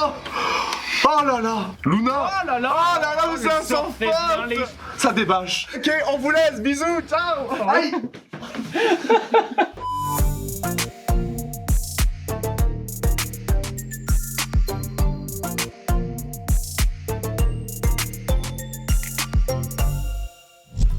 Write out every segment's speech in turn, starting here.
Oh là là, Luna. Oh là là. Oh là là, vous êtes sans fait bien les... Ça débâche. Ok, on vous laisse, bisous, ciao. Aïe.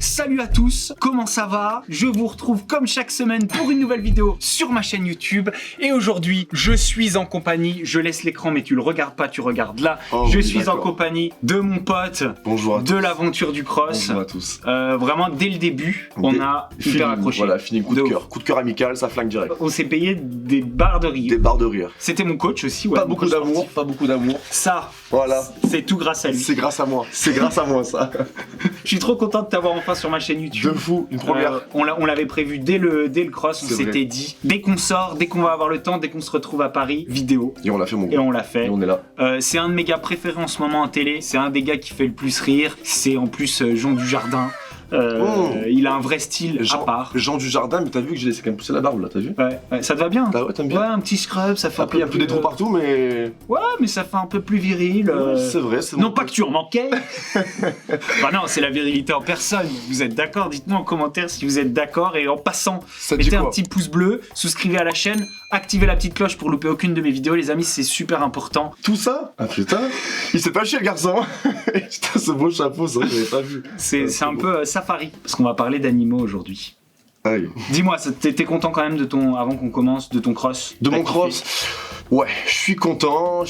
Salut à tous, comment ça va? Je vous retrouve comme chaque semaine pour une nouvelle vidéo sur ma chaîne YouTube. Et aujourd'hui, je suis en compagnie, je laisse l'écran mais tu le regardes pas, tu regardes là. Je suis en compagnie de mon pote. Bonjour à tous. De l'aventure du cross. Bonjour à tous. Vraiment, dès le début, on a hyper accroché. Voilà, fini coup de cœur. Coup de cœur amical, ça flingue direct. On s'est payé des barres de rire. Des barres de rire. C'était mon coach aussi, ouais. Pas beaucoup d'amour, pas beaucoup d'amour. Ça, voilà. C'est tout grâce à lui. C'est grâce à moi. C'est grâce à moi, ça. Je suis trop content de t'avoir enfin sur ma chaîne YouTube. De fou, une première. On l'avait prévu dès le cross, on s'était dit, dès qu'on sort, dès qu'on va avoir le temps, dès qu'on se retrouve à Paris, vidéo. Et on l'a fait, mon gars. Et on l'a fait. Et on est là. C'est un de mes gars préférés en ce moment en télé, c'est un des gars qui fait le plus rire, c'est en plus Jean Dujardin. Il a un vrai style à part. Jean Dujardin, mais t'as vu que j'ai laissé quand même pousser la barbe là, t'as vu? Ouais, ça te va bien. Ah ouais, t'aimes bien? Ouais, un petit scrub, ça fait Après, il y a plus des trous partout, mais. Ouais, mais ça fait un peu plus viril. C'est vrai, c'est Non, pas que tu en manquais. Bah non, c'est la virilité en personne. Vous êtes d'accord? Dites-moi en commentaire si vous êtes d'accord. Et en passant, mettez un petit pouce bleu, souscrivez à la chaîne, activez la petite cloche pour louper aucune de mes vidéos, les amis, c'est super important. Tout ça? Ah putain, il s'est pas chier le garçon. Putain, ce beau chapeau, ça, j'avais pas vu. C'est un peu safari, parce qu'on va parler d'animaux aujourd'hui. Aïe. Dis-moi, t'es content quand même de ton, avant qu'on commence, de ton cross? De mon cross? Ouais, je suis content,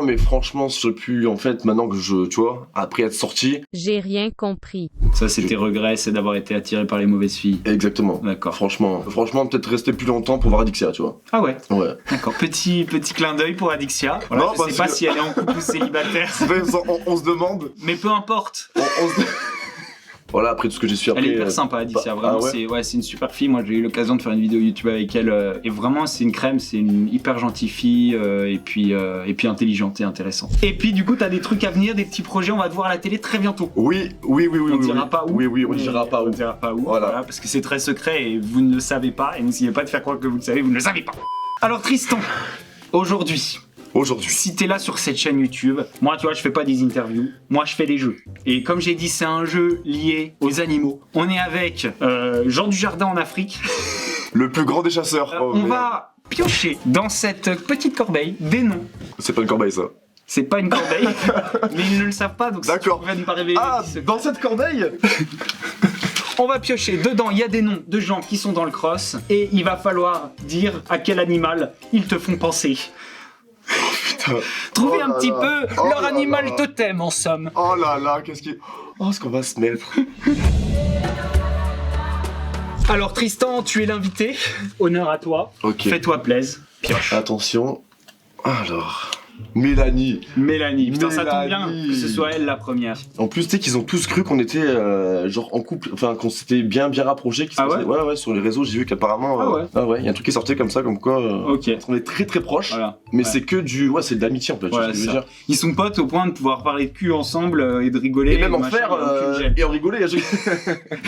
mais franchement, je sais plus, en fait, maintenant que tu vois, après être sorti... J'ai rien compris. Ça, c'est tes regrets, c'est d'avoir été attiré par les mauvaises filles. Exactement. D'accord. Franchement, peut-être rester plus longtemps pour voir Adixia, tu vois. Ah ouais? Ouais. D'accord, petit clin d'œil pour Adixia. Voilà, non, je sais pas si elle est en couple ou célibataire. On se demande. Mais peu importe. Voilà, après tout ce que j'ai su après... Elle est hyper sympa, Adixia, vraiment, c'est une super fille. Moi, j'ai eu l'occasion de faire une vidéo YouTube avec elle. Et vraiment, c'est une crème, c'est une hyper gentille fille. Et puis intelligente et intéressante. Et puis, du coup, t'as des trucs à venir, des petits projets. On va te voir à la télé très bientôt. Oui. On dira pas où. Oui, on dira pas où. On dira pas où, voilà, parce que c'est très secret et vous ne le savez pas. Et n'essayez pas de faire croire que vous le savez, vous ne le savez pas. Alors, Tristan, aujourd'hui, si t'es là sur cette chaîne YouTube, moi tu vois je fais pas des interviews, moi je fais des jeux. Et comme j'ai dit c'est un jeu lié aux animaux. On est avec Jean Dujardin en Afrique. Le plus grand des chasseurs. On va piocher dans cette petite corbeille des noms. C'est pas une corbeille ça. C'est pas une corbeille, mais ils ne le savent pas donc d'accord. Ça ne pas révéler. Ah, dans cette corbeille. On va piocher, dedans il y a des noms de gens qui sont dans le cross et il va falloir dire à quel animal ils te font penser. Trouvez un petit peu leur animal totem en somme. Oh là là, ce qu'on va se mettre. Alors Tristan, tu es l'invité. Honneur à toi. Ok. Fais-toi plaisir. Pioche. Attention. Alors... Mélanie, putain ça tombe bien que ce soit elle la première. En plus tu sais qu'ils ont tous cru qu'on était genre en couple, enfin qu'on s'était bien rapprochés. Ouais, sur les réseaux j'ai vu qu'apparemment il y a un truc qui sortait comme ça, comme quoi on est très proches, mais c'est que c'est de l'amitié en fait, tu vois ce que je veux dire. Ils sont potes au point de pouvoir parler de cul ensemble et de rigoler. Et même en faire et en rigoler.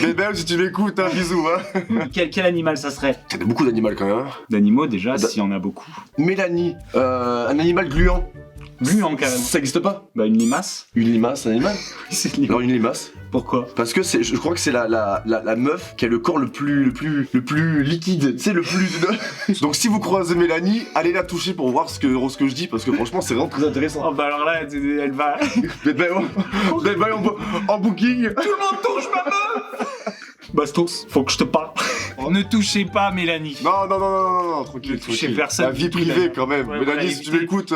Bébé si tu m'écoutes, un bisou hein. Quel animal ça serait? Il y a beaucoup d'animaux quand même. D'animaux déjà, s'il y en a beaucoup. Mélanie, un animal gluant. Gluant carrément. Ça existe pas? Bah une limace. Une limace, un animal? Non, une limace. Pourquoi? Parce que je crois que c'est la meuf qui a le corps le plus liquide, tu sais, le plus... Donc si vous croisez Mélanie, allez la toucher pour voir ce que je dis, parce que franchement c'est vraiment très intéressant. Oh bah alors là, elle va... elle va en booking. Tout le monde touche ma meuf. Bastos, faut que je te parle. Ne touchez pas Mélanie. Non, tranquille. Ne touchez personne. La vie privée quand même. Ouais, Mélanie, si tu m'écoutes...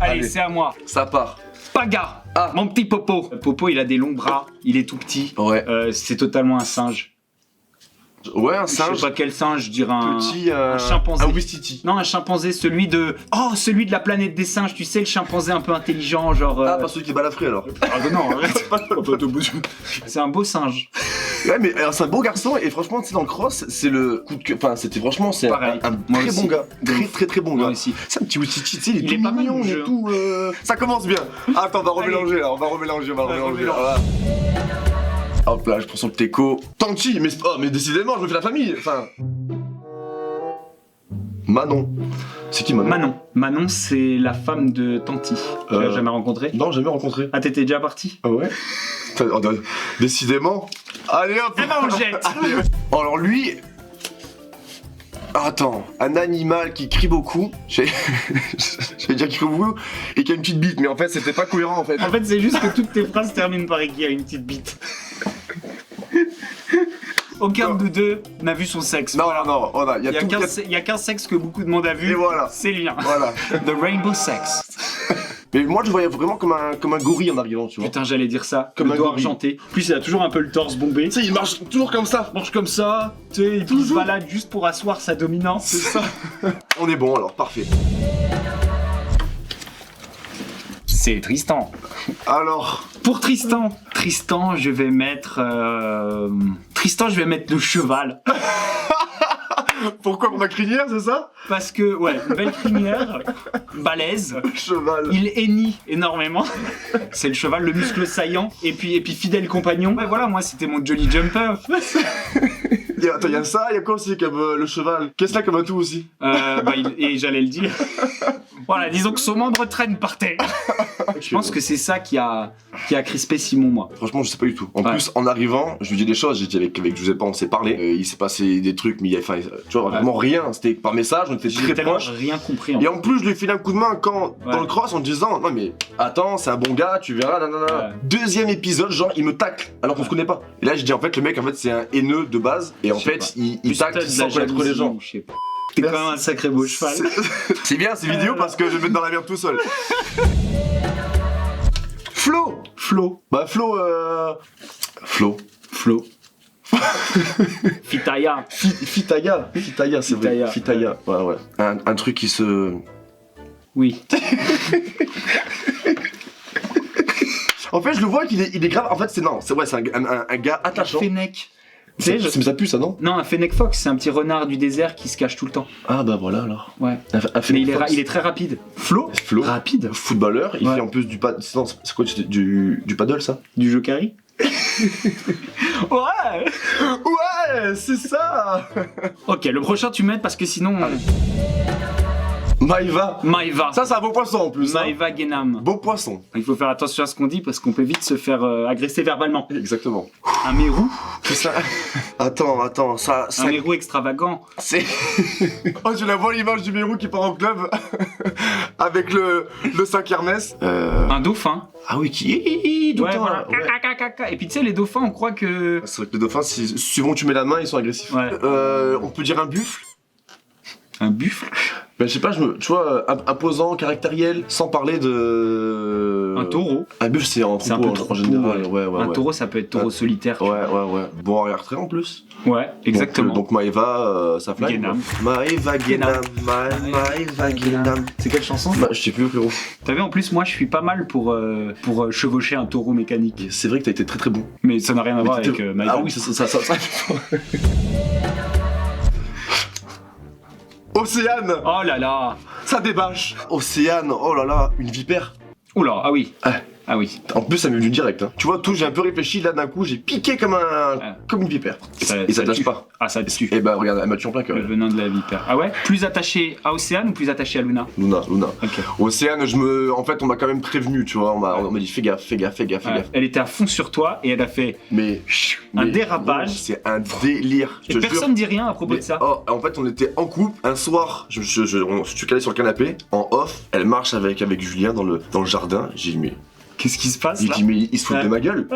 Allez, c'est à moi. Ça part. Paga, mon petit Popo. Popo, il a des longs bras, il est tout petit. Ouais. C'est totalement un singe. Ouais, un singe. Je sais pas quel singe, je dirais un chimpanzé. Un Wistiti. Non, un chimpanzé, celui de la planète des singes, tu sais, le chimpanzé un peu intelligent, genre... Ah, pas celui qui est balafré alors. Ah non, arrête. C'est un beau singe. Ouais, mais c'est un beau garçon et franchement, tu sais, dans le cross, c'est le coup de cœur. Enfin, c'était franchement, c'est un très bon gars. Très bon gars. C'est un petit Wistiti, tu sais, il est tout mignon et tout. Ça commence bien. Attends, on va remélanger là, on va remélanger. Hop là, je prends son teco. Tanti, mais décidément, je me fais la famille. Enfin. Manon. C'est qui Manon? Manon, c'est la femme de Tanti. Tu l'as jamais rencontré? Non, jamais rencontré. Ah, t'étais déjà parti? Ah ouais. Décidément. Allez hop. Eh ben on le jette. Alors lui... Attends, un animal qui crie beaucoup, j'allais dire qu'il crie beaucoup, et qui a une petite bite, mais en fait c'était pas cohérent en fait. En fait c'est juste que toutes tes phrases terminent par qu'il y a une petite bite. Aucun de deux n'a vu son sexe. Non, non, il y a qu'un sexe que beaucoup de monde a vu, et voilà. C'est lui. Voilà. The Rainbow Sex. Mais moi je voyais vraiment comme un gorille en arrivant, tu vois. Putain, j'allais dire ça, comme le un doigt gorille. argenté. En plus il a toujours un peu le torse bombé. Tu sais, il marche toujours comme ça. Il marche comme ça, tu sais, il se balade juste pour asseoir sa dominance. C'est ça. On est bon alors, parfait. C'est Tristan. Alors, pour Tristan, je vais mettre le cheval. Pourquoi pour ma crinière, c'est ça? Parce que, ouais, une belle crinière, balèze. Cheval. Il hennit énormément. C'est le cheval, le muscle saillant. Et puis fidèle compagnon. Ouais, voilà, moi, c'était mon Jolly Jumper. Attends, il y a ça, il y a quoi aussi comme le cheval? Qu'est-ce qu'il y a comme atout aussi? Et j'allais le dire. Voilà, disons que son membre traîne par terre. Je pense que c'est ça qui a crispé Simon, moi. Franchement, je sais pas du tout. En plus, en arrivant, je lui dis des choses. J'ai dit avec Giuseppe, on s'est parlé. Il s'est passé des trucs, mais tu vois, vraiment rien. C'était par message, on était très proches. J'ai rien compris. Et en plus, je lui ai filé un coup de main dans le cross en disant non, mais attends, c'est un bon gars, tu verras, nanana. Deuxième épisode, genre, il me tacle alors qu'on se connaît pas. Et là, je dis en fait, le mec, en fait, c'est un haineux de base. Et en fait, il tacle sans connaître les gens. T'es quand même un sacré beau cheval. C'est bien ces vidéos parce que je vais me mettre dans la merde tout seul. Flo. Bah Flo. Fitaya, c'est vrai. Fitaya. Ouais. Un truc qui se... Oui. En fait, je le vois qu'il est grave. En fait, c'est un gars attachant. Fennec. Mais ça pue ça, non? Non, un Fennec Fox, c'est un petit renard du désert qui se cache tout le temps. Ah bah voilà alors. Ouais. Mais il est très rapide. Flo. Rapide. Footballeur, il fait en plus du paddle. C'est quoi du paddle ça? Du jokari. Ouais, c'est ça. Ok, le prochain tu m'aides parce que sinon... Maïva. Ça c'est un beau poisson en plus. Maïva Genam. Beau poisson. Il faut faire attention à ce qu'on dit parce qu'on peut vite se faire agresser verbalement. Exactement. Un mérou. C'est ça. Attends, ça... Un mérou extravagant. C'est... Oh, je la vois l'image du mérou qui part en club avec le sac Hermès. Un dauphin. Ah oui, qui... Ouais, voilà. Et puis tu sais, les dauphins, on croit que... C'est vrai que les dauphins, suivant où tu mets la main, ils sont agressifs. Ouais. On peut dire un buffle. Un buffle? Ben, je sais pas, tu vois, imposant, caractériel, sans parler de... Un taureau. Un buffle, c'est un troupeau en général. Ouais. Un taureau, ça peut être taureau solitaire. Ouais. Bon arrière-trait en plus. Ouais, exactement. Donc Maïva, ça flingue. Genam. Maïva Genam. C'est quelle chanson? Bah, je sais plus, frérot. T'as vu, en plus, moi, je suis pas mal pour chevaucher un taureau mécanique. C'est vrai que t'as été très très bon. Mais ça n'a rien à voir avec Maïva. Ah oui, ça. Océane. Oh là là. Ça débâche. Océane, oh là là, une vipère. Oula, ah oui. Ah oui. En plus, ça m'est venu direct. Hein. Tu vois, j'ai un peu réfléchi, là d'un coup, j'ai piqué comme une vipère. Et ça tâche pas. Ah, ça tue. Et bah regarde, elle m'a tué en plein cœur. Le venin de la vipère. Ah ouais? Plus attaché à Océane ou plus attaché à Luna? Luna. Ok. Océane, en fait, on m'a quand même prévenu, tu vois. On m'a dit fais gaffe. Elle était à fond sur toi et elle a fait un dérapage. Oh, c'est un délire. Et personne dit rien à propos de ça. Oh, en fait, on était en couple. Un soir, je suis calé sur le canapé, en off. Elle marche avec Julien dans le jardin. J'ai dit mais... Qu'est-ce qui se passe là? Il dit mais il se fout de ma gueule.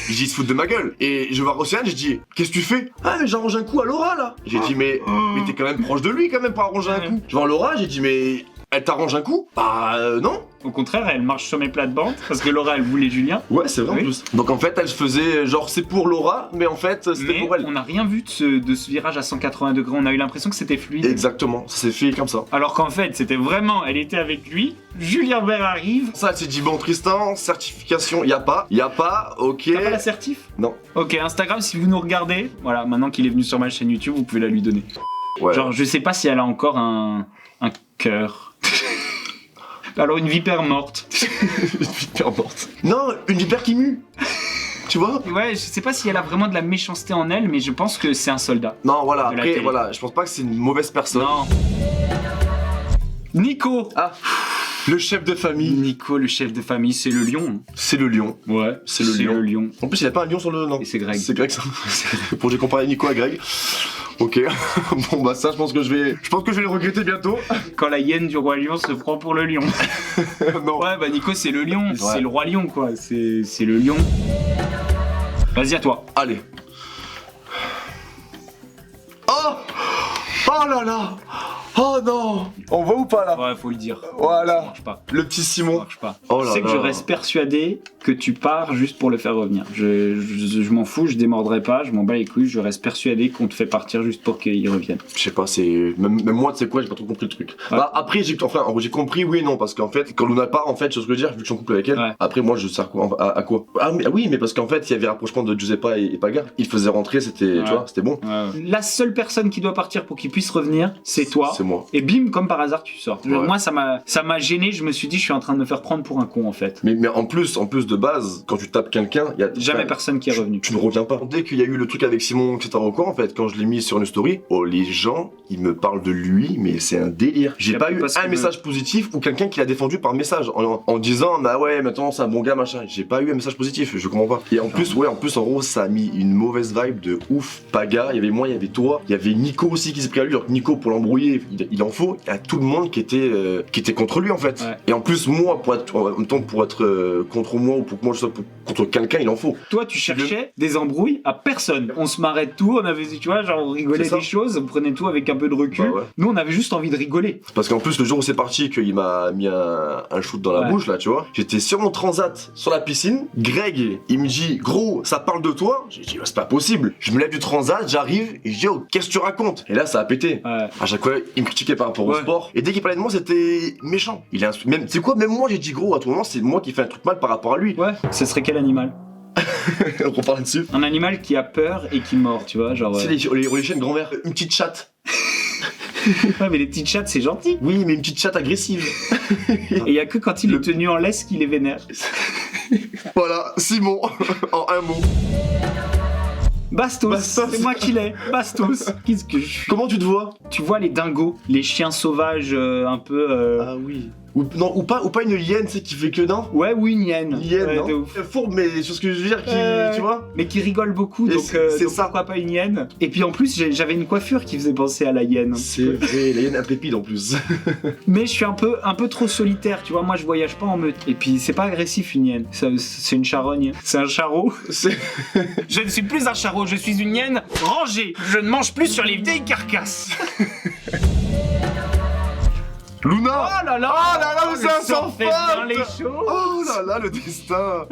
Je dis il se fout de ma gueule. Et je vois Océane, j'ai dit qu'est-ce que tu fais? Ah mais j'arrange un coup à Laura là. J'ai dit mais t'es quand même proche de lui quand même pour arranger un coup. Je vois Laura, j'ai dit mais elle t'arrange un coup? Bah non. Au contraire, elle marche sur mes plates-bandes parce que Laura elle voulait Julien. Ouais, c'est vrai en plus. Donc en fait, elle se faisait genre c'est pour Laura, mais en fait c'était pour elle. On n'a rien vu de ce virage à 180 degrés, on a eu l'impression que c'était fluide. Exactement, ça s'est fait comme ça. Alors qu'en fait, c'était vraiment, elle était avec lui, Julien Bert arrive. Ça, elle s'est dit bon Tristan, certification, y a pas, ok. T'as pas la certif? Non. Ok, Instagram, si vous nous regardez, voilà, maintenant qu'il est venu sur ma chaîne YouTube, vous pouvez la lui donner. Ouais. Genre, je sais pas si elle a encore un cœur. Alors une vipère morte. Une vipère morte. Non, une vipère qui mue. Tu vois? Ouais, je sais pas si elle a vraiment de la méchanceté en elle, mais je pense que c'est un soldat. Non, voilà, après, voilà, je pense pas que c'est une mauvaise personne. Non. Nico. Ah, le chef de famille. Nico, le chef de famille, c'est le lion. C'est le lion. Ouais, c'est le lion. En plus, il a pas un lion sur le nom. Et c'est Greg. C'est Greg, ça. Bon, j'ai comparé Nico à Greg. Ok. Bon, bah ça, je pense que je vais le regretter bientôt. Quand la hyène du roi lion se prend pour le lion. Non. Ouais, bah Nico, c'est le lion. Ouais. C'est le roi lion, quoi. C'est le lion. Vas-y, à toi. Allez. Oh là là. Oh non. On voit ou pas là? Ouais, faut le dire. Voilà. Ça marche pas. Le petit Simon. Ça marche pas. Oh là tu sais que je reste persuadé que tu pars juste pour le faire revenir. Je m'en fous, je démordrai pas, je m'en bats les couilles, je reste persuadé qu'on te fait partir juste pour qu'il revienne. Je sais pas, c'est. Même moi, tu sais quoi, j'ai pas trop compris le truc. Ouais. Bah, après, j'ai compris oui et non, parce qu'en fait, quand Luna part, en fait, c'est ce que je veux dire, vu que je suis en couple avec elle, ouais. Après, moi, je sers quoi, à quoi? Oui, mais parce qu'en fait, il y avait rapprochement de Giuseppa et Paga. Il faisait rentrer, c'était, ouais. Tu vois, c'était bon. Ouais. La seule personne qui doit partir pour qu'il puisse revenir, c'est toi. C'est moi. Et bim, comme par hasard, tu sors. Ouais. Moi, ça m'a gêné, je me suis dit, je suis en train de me faire prendre pour un con, en fait. Mais en plus de base, quand tu tapes quelqu'un, il y a jamais personne qui est revenu. Tu ne reviens pas. Dès qu'il y a eu le truc avec Simon, etc. quoi, en fait, quand je l'ai mis sur une story, oh, les gens, ils me parlent de lui, mais c'est un délire. J'ai pas eu un message positif ou quelqu'un qui l'a défendu par message en disant, bah ouais, maintenant c'est un bon gars, machin. J'ai pas eu un message positif, je comprends pas. Et en plus, en gros, ça a mis une mauvaise vibe de ouf. Paga, il y avait moi, il y avait toi, il y avait Nico aussi qui s'est pris à lui. Alors Nico, pour l'embrouiller, il en faut. Il y a tout le monde qui était contre lui, en fait. Ouais. Et en plus, moi, pour être contre moi ou pour que moi je sois contre quelqu'un, il en faut. Toi, tu cherchais des embrouilles à personne. On se marrait de tout, on avait, tu vois, genre on rigolait des choses, on prenait tout avec un peu de recul. Bah ouais. Nous, on avait juste envie de rigoler. Parce qu'en plus, le jour où c'est parti, qu'il m'a mis un shoot dans la bouche, là, tu vois, j'étais sur mon transat, sur la piscine. Greg, il me dit, gros, ça parle de toi. J'ai dit, c'est pas possible. Je me lève du transat, j'arrive, et je dis, oh, qu'est-ce que tu racontes? Et là, ça a pété. Ouais. À chaque fois, il me critiquait par rapport au sport. Et dès qu'il parlait de moi, c'était méchant. Même, tu sais quoi, même moi, j'ai dit, gros, à tout moment, c'est moi qui fais un truc mal par rapport à lui. Ouais, ce serait quel animal? On parle là-dessus. Un animal qui a peur et qui mord, tu vois, genre. C'est les chiens de grand-mère. Une petite chatte. Ouais, mais les petites chattes, c'est gentil. Oui, mais une petite chatte agressive. Et y a que quand il est tenu en laisse qu'il est vénère. Voilà, Simon, en un mot. Bastos. C'est moi qui l'ai. Bastos. Qu'est-ce que je... Comment tu te vois? Tu vois les dingos, les chiens sauvages un peu. Ah oui. Ou pas une hyène, tu sais, qui fait que non? Ouais, ou une hyène. Une hyène, non? De ouf. Fourbe, mais sur ce que je veux dire, tu vois? Mais qui rigole beaucoup, donc ça. Pourquoi pas une hyène? Et puis en plus, j'avais une coiffure qui faisait penser à la hyène. C'est vrai, la hyène implépide en plus. Mais je suis un peu trop solitaire, tu vois, moi je voyage pas en meute. Et puis c'est pas agressif une hyène, c'est une charogne. C'est un charreau. Je ne suis plus un charreau, je suis une hyène rangée. Je ne mange plus sur les vieilles carcasses. Luna! Oh là là! Oh là là, mais c'est un sans fait bien les choses! Oh là là, le destin!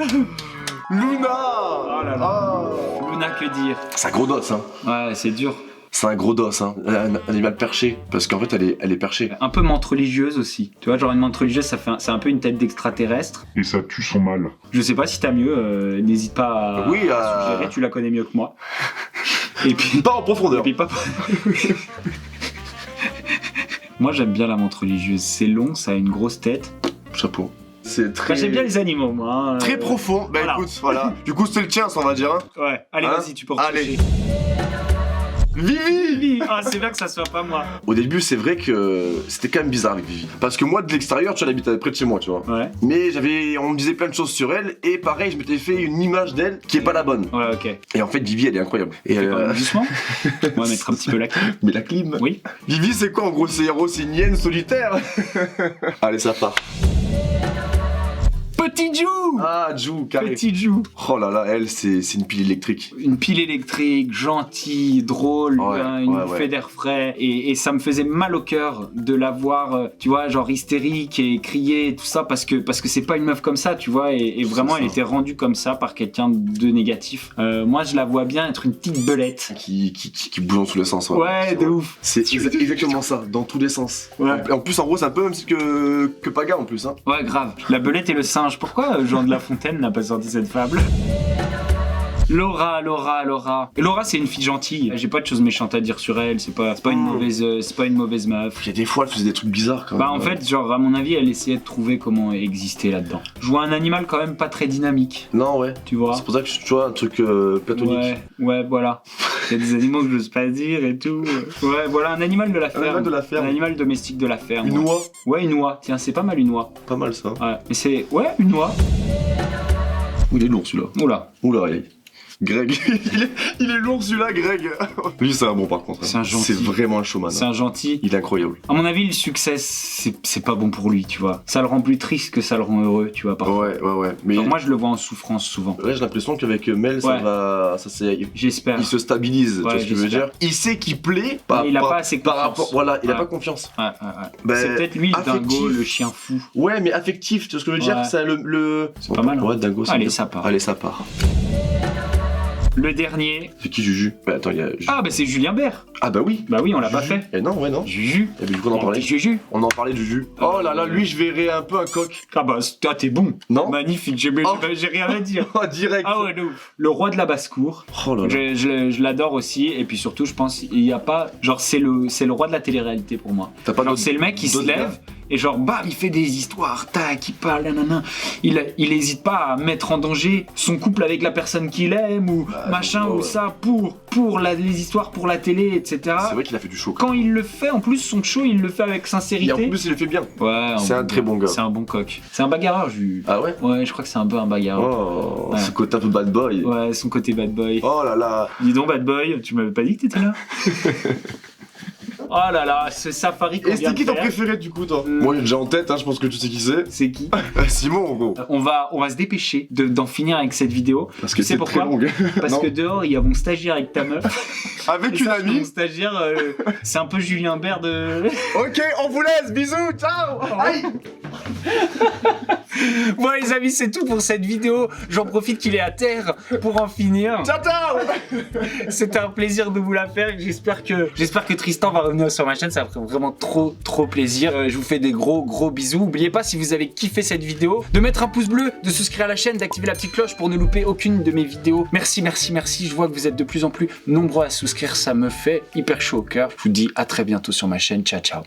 Luna! Oh là là! Luna, que dire? C'est un gros dos, hein? Ouais, c'est dur. C'est un gros dos, hein. Un animal perché. Parce qu'en fait, elle est perchée. Un peu menthe religieuse aussi. Tu vois, genre une menthe religieuse, c'est un peu une tête d'extraterrestre. Et ça tue son mal. Je sais pas si t'as mieux, n'hésite pas à suggérer, tu la connais mieux que moi. Et puis. Pas en profondeur. Et puis pas. Moi j'aime bien la menthe religieuse, c'est long, ça a une grosse tête. Chapeau. C'est très... J'aime bien les animaux moi. Hein. Très profond, bah voilà. Écoute, voilà. Du coup c'est le tien ça on va dire. Hein. Ouais, allez vas-y tu peux reprocher. Allez. Vivi! Ah c'est bien que ça soit pas moi. Au début c'est vrai que c'était quand même bizarre avec Vivi. Parce que moi de l'extérieur tu vois, elle habitait près de chez moi tu vois. Ouais. Mais on me disait plein de choses sur elle et pareil je m'étais fait une image d'elle qui est pas la bonne. Ouais ok. Et en fait Vivi elle est incroyable. Et doucement. On va mettre un petit peu la clim. Mais la clim? Oui. Vivi c'est quoi en gros? C'est une hyène solitaire. Allez ça part. Petit Jou! Ah, Jou, carré. Petit Jou. Oh là là, elle, c'est une pile électrique. Une pile électrique, gentille, drôle, une bouffée d'air frais. Et ça me faisait mal au cœur de la voir, tu vois, genre hystérique et crier et tout ça, parce que c'est pas une meuf comme ça, tu vois. Et vraiment, elle était rendue comme ça par quelqu'un de négatif. Moi, je la vois bien être une petite belette. Qui bouge dans tous les sens. Ouais, de ouf. C'est exactement ça, dans tous les sens. Ouais. En plus, en gros, c'est un peu même que Paga en plus. Hein. Ouais, grave. La belette et le singe. Pourquoi Jean de La Fontaine n'a pas sorti cette fable? Laura. Laura, c'est une fille gentille. J'ai pas de choses méchantes à dire sur elle. C'est pas une mauvaise meuf. Il y a des fois, elle faisait des trucs bizarres quand même. Bah en fait, genre à mon avis, elle essayait de trouver comment exister là-dedans. Je vois un animal quand même pas très dynamique. Non ouais. Tu vois. C'est pour ça que tu vois un truc platonique. Ouais, voilà. Il y a des animaux que j'ose pas dire et tout. Ouais, voilà, un animal de la ferme. Un animal de la ferme. Un animal domestique de la ferme. Une oie. Ouais, une oie. Tiens, c'est pas mal une oie. Pas mal ça. Ouais, mais c'est... Ouais, une oie. Il est lourd celui-là. Oula. Oula, Greg, il est lourd celui-là, Greg. Lui, c'est un bon par contre. C'est un gentil. C'est vraiment un showman. C'est un gentil. Il est incroyable. À mon avis, le succès, c'est pas bon pour lui, tu vois. Ça le rend plus triste que ça le rend heureux, tu vois. Parfois. Ouais. Mais genre, moi, je le vois en souffrance souvent. Ouais, j'ai l'impression qu'avec Mel, ça va. J'espère. Il se stabilise, tu vois ce que je veux dire. Il sait qu'il plaît. Il a pas assez confiance. Par rapport, voilà, il a pas confiance. Ouais. C'est peut-être lui, le dingo, le chien fou. Ouais, mais affectif, tu vois ce que je veux dire. C'est C'est pas mal. Ouais, dingo, Allez, ça part. Allez, ça part. Le dernier. C'est qui Juju? Bah attends, Ah bah c'est Julien Bert. Ah bah oui. Bah oui, on l'a pas fait. Eh non, non. Juju. Et du coup on en parlait. Juju. On en parlait de Juju. Oh là là, lui je verrais un peu un coq. Ah bah t'es bon. Non. Magnifique, j'ai rien à dire. Oh direct. Ah ouais, le roi de la basse-cour. Oh là là. Je l'adore aussi, et puis surtout je pense il y a pas... Genre c'est le roi de la télé-réalité pour moi. C'est le mec qui se lève... Et genre, bam, il fait des histoires, tac, il parle, nanana. Il hésite pas à mettre en danger son couple avec la personne qu'il aime, ou machin, ou ça, pour les histoires, pour la télé, etc. C'est vrai qu'il a fait du show. Quand il le fait, en plus, son show, il le fait avec sincérité. Et en plus, il le fait bien. Ouais. C'est un très bon gars. C'est un bon coq. C'est un bagarreur, Ah ouais? Ouais, je crois que c'est un peu un bagarreur. Oh, ce côté un peu bad boy. Ouais, son côté bad boy. Oh là là. Dis donc, bad boy, tu m'avais pas dit que t'étais là? Oh là là, ce safari qu'on vient de faire. Et c'était qui ton préféré du coup, toi? Moi, j'ai déjà en tête, je pense que tu sais qui c'est. C'est qui? Simon, gros. On va se dépêcher d'en finir avec cette vidéo. Parce que c'est très long. Parce que dehors, il y a mon stagiaire avec ta meuf. Avec une amie. Mon stagiaire, c'est un peu Julien Bert de... Ok, on vous laisse, bisous, ciao. Aïe. Bon les amis, c'est tout pour cette vidéo. J'en profite qu'il est à terre pour en finir. Ciao. C'était un plaisir de vous la faire. J'espère que Tristan va revenir sur ma chaîne. Ça me ferait vraiment trop plaisir. Je vous fais des gros bisous. N'oubliez pas, si vous avez kiffé cette vidéo, de mettre un pouce bleu, de souscrire à la chaîne, d'activer la petite cloche pour ne louper aucune de mes vidéos. Merci. Je vois que vous êtes de plus en plus nombreux à souscrire. Ça me fait hyper chaud au cœur. Je vous dis à très bientôt sur ma chaîne. Ciao.